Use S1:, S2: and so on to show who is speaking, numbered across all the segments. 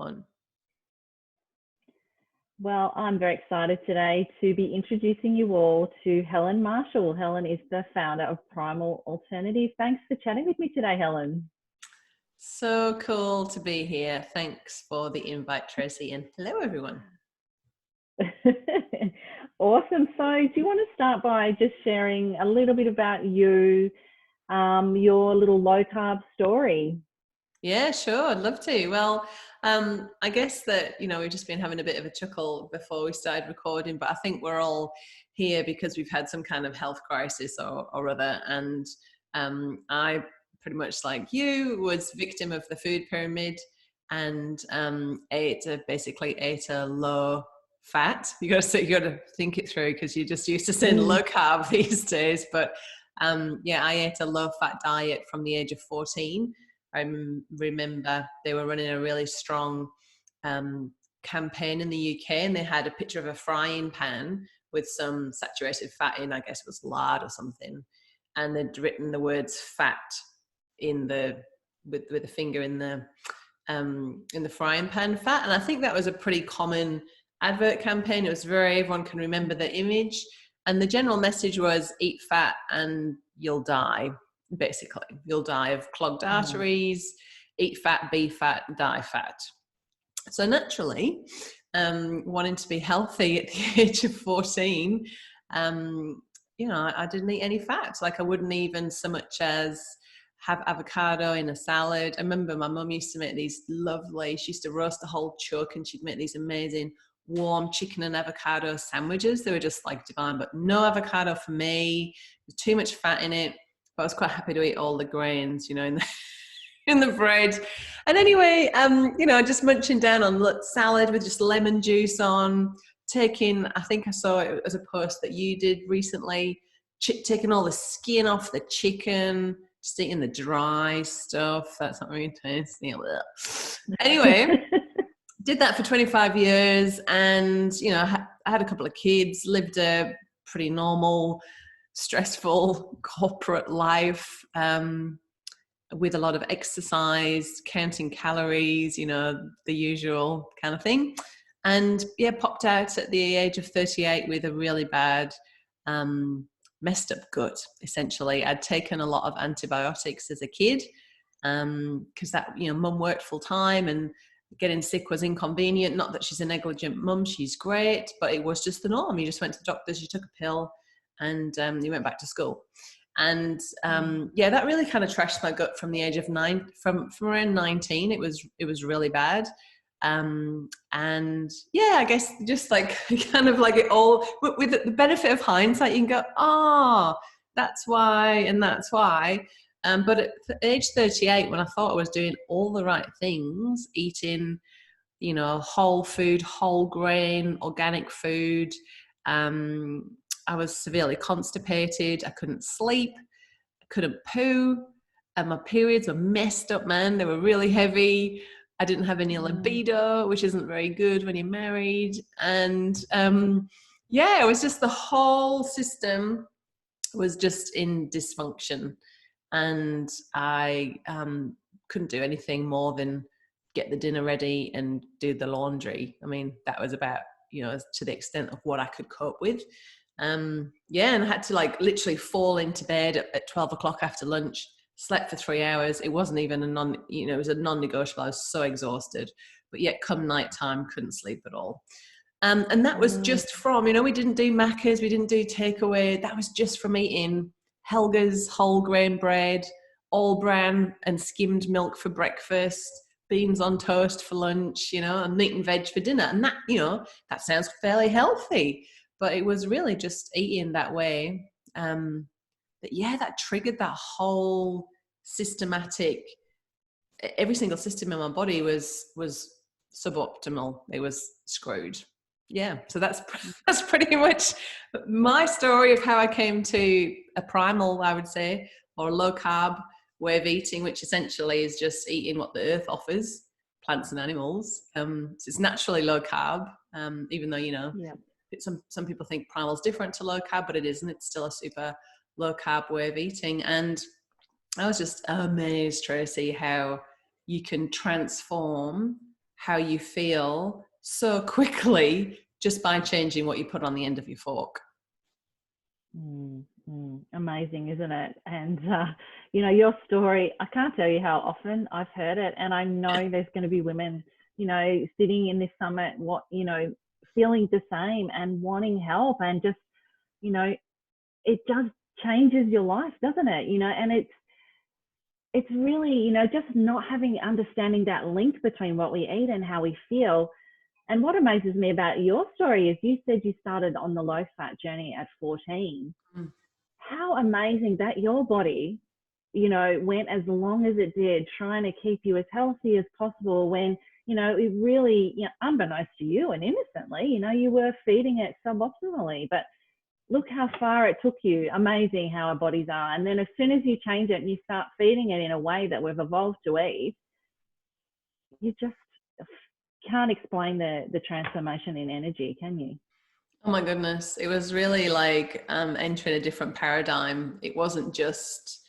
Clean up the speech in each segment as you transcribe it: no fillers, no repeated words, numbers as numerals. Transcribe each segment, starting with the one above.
S1: fun.
S2: Well, I'm very excited today to be introducing you all to Helen Marshall. Helen is the founder of Primal Alternative. Thanks for chatting with me today, Helen.
S1: So cool to be here. Thanks for the invite, Tracy, and hello, everyone.
S2: Awesome. So do you want to start by just sharing a little bit about you, your little low-carb story?
S1: Yeah, sure. I'd love to. Well, I guess that, we've just been having a bit of a chuckle before we started recording, but I think we're all here because we've had some kind of health crisis or other. And I, pretty much like you, was victim of the food pyramid and basically ate a low fat. You got to think it through because you're just used to saying low carb these days. But I ate a low fat diet from the age of 14. I remember they were running a really strong campaign in the UK, and they had a picture of a frying pan with some saturated fat in, I guess it was lard or something, and they'd written the words fat in with a finger in the frying pan, fat. And I think that was a pretty common advert campaign. It was everyone can remember the image, and the general message was eat fat and you'll die. Basically, you'll die of clogged arteries, eat fat, be fat, die fat. So naturally, wanting to be healthy at the age of 14, I didn't eat any fat. Like I wouldn't even so much as have avocado in a salad. I remember my mum used to make these she used to roast the whole chuck, and she'd make these amazing warm chicken and avocado sandwiches. They were just like divine, but no avocado for me. There's too much fat in it. But I was quite happy to eat all the grains, in the bread. And anyway, just munching down on salad with just lemon juice on, I think I saw it as a post that you did recently, taking all the skin off the chicken, just eating the dry stuff. That's not really tasty. Anyway, did that for 25 years and, I had a couple of kids, lived a pretty normal, stressful corporate life with a lot of exercise, counting calories, the usual kind of thing. And popped out at the age of 38 with a really bad messed up gut, essentially. I'd taken a lot of antibiotics as a kid because that, mum worked full time and getting sick was inconvenient. Not that she's a negligent mum, she's great, but it was just the norm. You just went to the doctors, you took a pill, and you went back to school. And that really kind of trashed my gut from the age of 9. From around 19, it was really bad. I guess just like kind of like it all with the benefit of hindsight, you can go, that's why, and that's why. But at age 38, when I thought I was doing all the right things, eating, whole food, whole grain, organic food, I was severely constipated. I couldn't sleep. I couldn't poo. And my periods were messed up, man. They were really heavy. I didn't have any libido, which isn't very good when you're married. And it was just the whole system was just in dysfunction. And I couldn't do anything more than get the dinner ready and do the laundry. I mean, that was about, to the extent of what I could cope with. And I had to literally fall into bed at 12 o'clock after lunch, slept for 3 hours. It wasn't even it was a non-negotiable. I was so exhausted, but yet come nighttime, couldn't sleep at all. And that was just from, we didn't do Macca's, we didn't do takeaway. That was just from eating Helga's whole grain bread, all bran and skimmed milk for breakfast, beans on toast for lunch, and meat and veg for dinner. And that, that sounds fairly healthy. But it was really just eating that way that triggered that whole systematic. Every single system in my body was suboptimal. It was screwed. Yeah, so that's pretty much my story of how I came to a primal, I would say, or low carb way of eating, which essentially is just eating what the earth offers, plants and animals. So it's naturally low carb, even though some people think primal is different to low carb, but it isn't. It's still a super low carb way of eating. And I was just amazed, Tracy, how you can transform how you feel so quickly just by changing what you put on the end of your fork.
S2: Amazing, isn't it? And, your story, I can't tell you how often I've heard it. And I know there's going to be women, sitting in this summit, feeling the same and wanting help. And just, it just changes your life, doesn't it? And it's really, just not understanding that link between what we eat and how we feel. And what amazes me about your story is you said you started on the low fat journey at 14. How amazing that your body, went as long as it did, trying to keep you as healthy as possible when, it really, unbeknownst to you and innocently, you were feeding it suboptimally. But look how far it took you. Amazing how our bodies are. And then as soon as you change it and you start feeding it in a way that we've evolved to eat, you just can't explain the transformation in energy, can you?
S1: Oh my goodness. It was really like entering a different paradigm. It wasn't just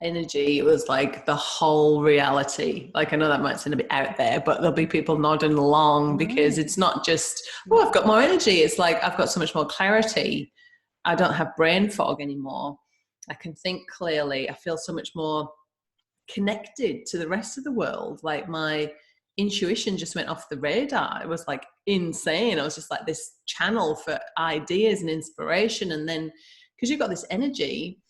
S1: energy. It was like the whole reality. Like, I know that might sound a bit out there, but there'll be people nodding along because it's not just, oh, I've got more energy. It's like, I've got so much more clarity. I don't have brain fog anymore. I can think clearly. I feel so much more connected to the rest of the world. Like, my intuition just went off the radar. It was like insane. I was just like this channel for ideas and inspiration. And then because you've got this energy,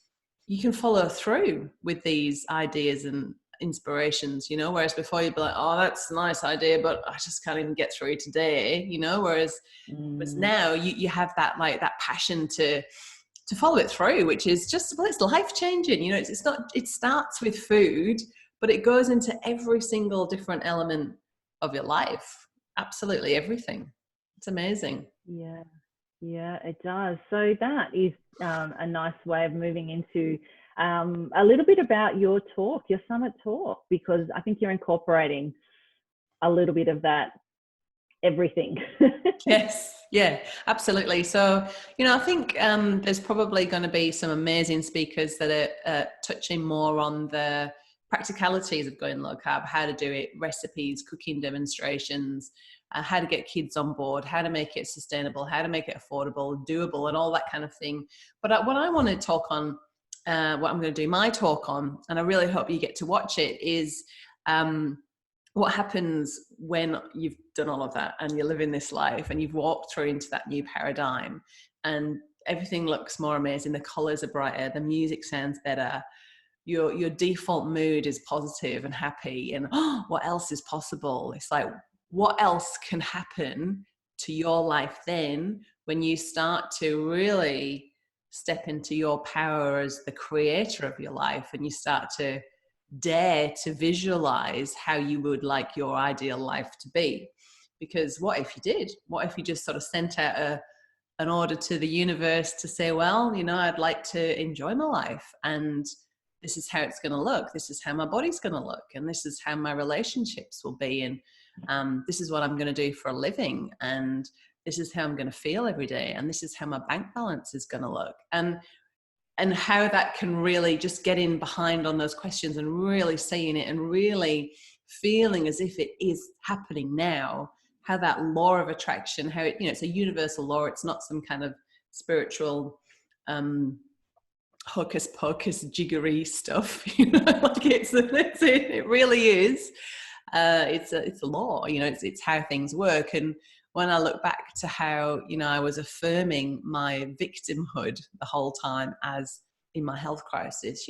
S1: you can follow through with these ideas and inspirations, whereas before you'd be like, oh, that's a nice idea, but I just can't even get through today, whereas now you have that, like, that passion to follow it through, which is just, well, it's life changing. It's not, it starts with food, but it goes into every single different element of your life. Absolutely everything. It's amazing.
S2: Yeah, it does. So that is a nice way of moving into a little bit about your talk, your summit talk, because I think you're incorporating a little bit of that everything.
S1: Yes, yeah, absolutely. So, I think there's probably going to be some amazing speakers that are touching more on the practicalities of going low carb, how to do it, recipes, cooking demonstrations, how to get kids on board, how to make it sustainable, how to make it affordable, doable, and all that kind of thing. But what I want to talk on, what I'm going to do my talk on, and I really hope you get to watch it, is what happens when you've done all of that and you're living this life and you've walked through into that new paradigm and everything looks more amazing. The colors are brighter, the music sounds better, your default mood is positive and happy, and what else is possible? It's like, what else can happen to your life then when you start to really step into your power as the creator of your life, and you start to dare to visualize how you would like your ideal life to be? Because what if you did? What if you just sort of sent out an order to the universe to say, well, I'd like to enjoy my life, and this is how it's going to look. This is how my body's going to look. And this is how my relationships will be. And this is what I'm going to do for a living. And this is how I'm going to feel every day. And this is how my bank balance is going to look. And how that can really just get in behind on those questions and really seeing it and really feeling as if it is happening now, how that law of attraction, how it, it's a universal law. It's not some kind of spiritual, hocus pocus jiggery stuff, like it really is. It's a law, it's how things work. And when I look back to how, I was affirming my victimhood the whole time as in my health crisis,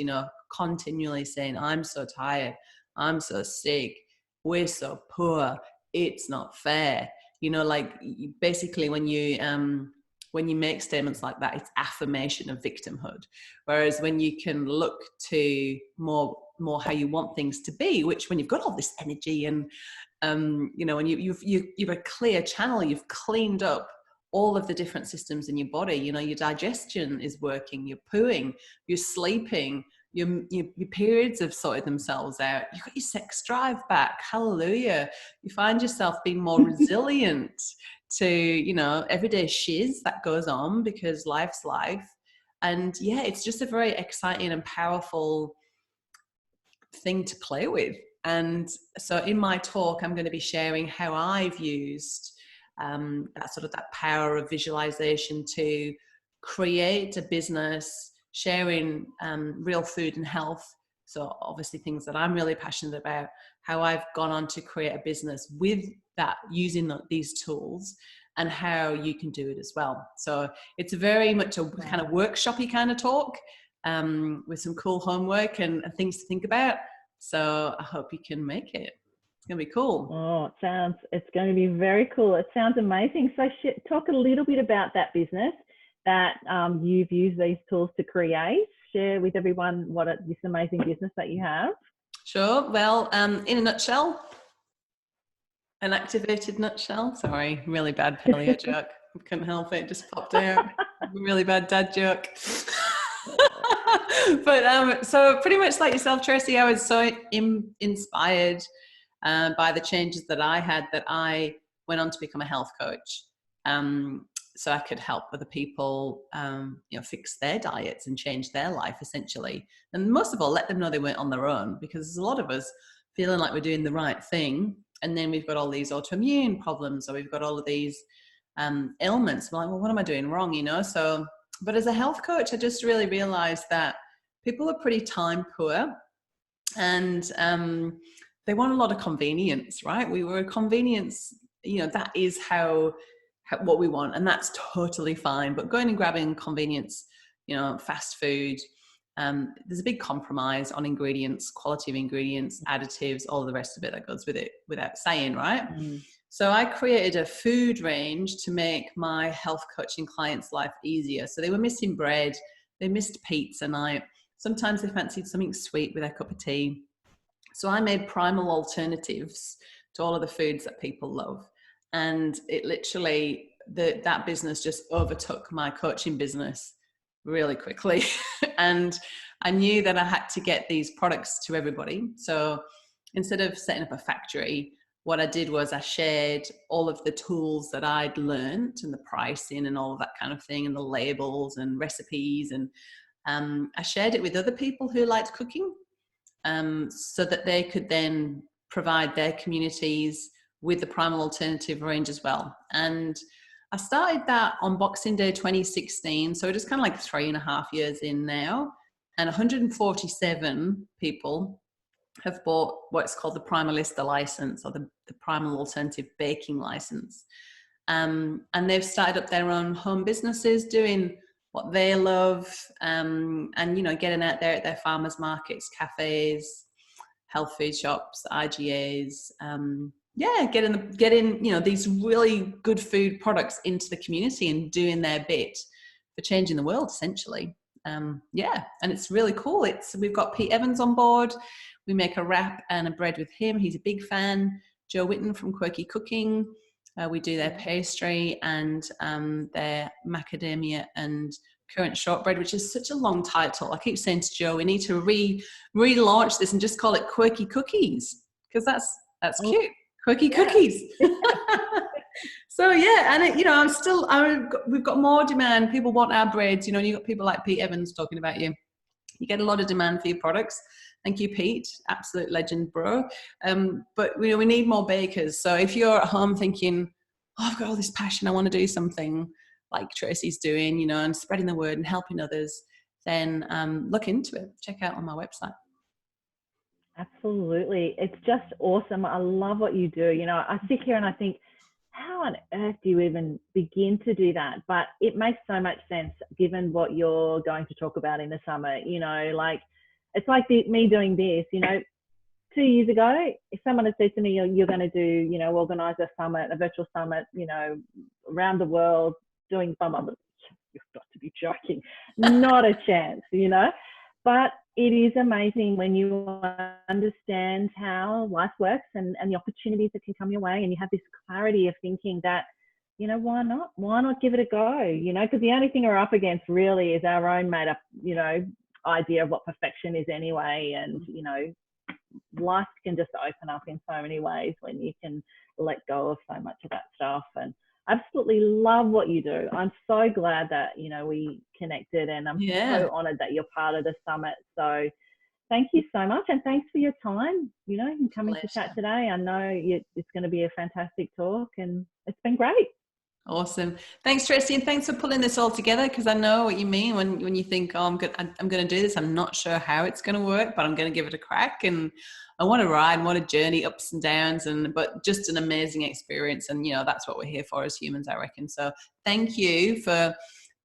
S1: continually saying, I'm so tired, I'm so sick, we're so poor, it's not fair. Like, basically when you make statements like that, it's affirmation of victimhood. Whereas when you can look to more how you want things to be, which when you've got all this energy and when you've a clear channel, you've cleaned up all of the different systems in your body. Your digestion is working, you're pooing, you're sleeping, your periods have sorted themselves out, you've got your sex drive back, hallelujah. You find yourself being more resilient to, everyday shiz that goes on because life's life. And yeah, it's just a very exciting and powerful thing to play with. And so in my talk, I'm going to be sharing how I've used that power of visualization to create a business, sharing real food and health. So obviously things that I'm really passionate about, how I've gone on to create a business with that, using these tools, and how you can do it as well. So it's very much a kind of workshopy kind of talk, with some cool homework and things to think about. So I hope you can make it. It's going to be cool.
S2: Oh, it's going to be very cool. It sounds amazing. So talk a little bit about that business that you've used these tools to create. Share with everyone this amazing business that you have.
S1: Sure. Well, in a nutshell, an activated nutshell. Sorry, really bad paleo joke. Couldn't help it, just popped out. Really bad dad joke. But so pretty much like yourself, Tracy, I was so inspired by the changes that I had, that I went on to become a health coach. So I could help other people, fix their diets and change their life essentially. And most of all, let them know they weren't on their own, because there's a lot of us feeling like we're doing the right thing, and then we've got all these autoimmune problems, or we've got all of these ailments. We're like, well, what am I doing wrong? So, but as a health coach, I just really realized that people are pretty time poor, and they want a lot of convenience, right? We were a convenience, that is what we want, and that's totally fine. But going and grabbing convenience, fast food, there's a big compromise on ingredients, quality of ingredients, additives, all the rest of it that goes with it, without saying, right? So I created a food range to make my health coaching clients' life easier. So they were missing bread, they missed pizza night, sometimes they fancied something sweet with a cup of tea. So I made primal alternatives to all of the foods that people love. And it literally, that business just overtook my coaching business really quickly. And I knew that I had to get these products to everybody. So instead of setting up a factory, what I did was I shared all of the tools that I'd learned, and the pricing and all of that kind of thing, and the labels and recipes. And I shared it with other people who liked cooking, so that they could then provide their communities with the Primal Alternative range as well. And I started that on Boxing Day 2016, so it is kind of like 3.5 years in now, and 147 people have bought what's called the Primalista license, or the Primal Alternative Baking license. And they've started up their own home businesses, doing what they love, and getting out there at their farmers markets, cafes, health food shops, IGAs, getting these really good food products into the community and doing their bit for changing the world essentially. And it's really cool. We've got Pete Evans on board. We make a wrap and a bread with him. He's a big fan. Joe Whitten from Quirky Cooking. We do their pastry and their macadamia and currant shortbread, which is such a long title. I keep saying to Joe, we need to relaunch this and just call it Quirky Cookies, because that's cute. Quirky Cookies. So and we've got more demand. People want our breads. You've got people like Pete Evans talking about you. You get a lot of demand for your products. Thank you, Pete. Absolute legend, bro. But we need more bakers. So if you're at home thinking, I've got all this passion, I want to do something like Tracy's doing, and spreading the word and helping others, then look into it. Check out on my website.
S2: Absolutely. It's just awesome. I love what you do. I sit here and I think, how on earth do you even begin to do that? But it makes so much sense given what you're going to talk about in the summit. It's like me doing this, 2 years ago, if someone had said to me, you're going to do, organize a summit, a virtual summit, around the world doing blah, blah, blah, you've got to be joking. Not a chance, But it is amazing when you understand how life works and the opportunities that can come your way, and you have this clarity of thinking that, why not? Why not give it a go? Because the only thing we're up against really is our own made up, idea of what perfection is anyway. And, life can just open up in so many ways when you can let go of so much of that stuff. And absolutely love what you do. I'm so glad that, we connected, and I'm so honored that you're part of the summit. So Thank you so much, and thanks for your time, and coming to chat
S1: Pleasure.
S2: today. I know it's going to be a fantastic talk, and it's been great.
S1: Awesome. Thanks, Tracy, and thanks for pulling this all together, because I know what you mean when you think, oh, I'm going to do this. I'm not sure how it's going to work, but I'm going to give it a crack. And I want to ride, what a journey, ups and downs, but just an amazing experience. And, that's what we're here for as humans, I reckon. So thank you for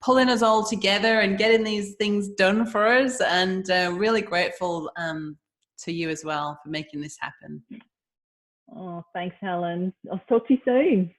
S1: pulling us all together and getting these things done for us. And really grateful to you as well for making this happen.
S2: Oh, thanks, Helen. I'll talk to you soon.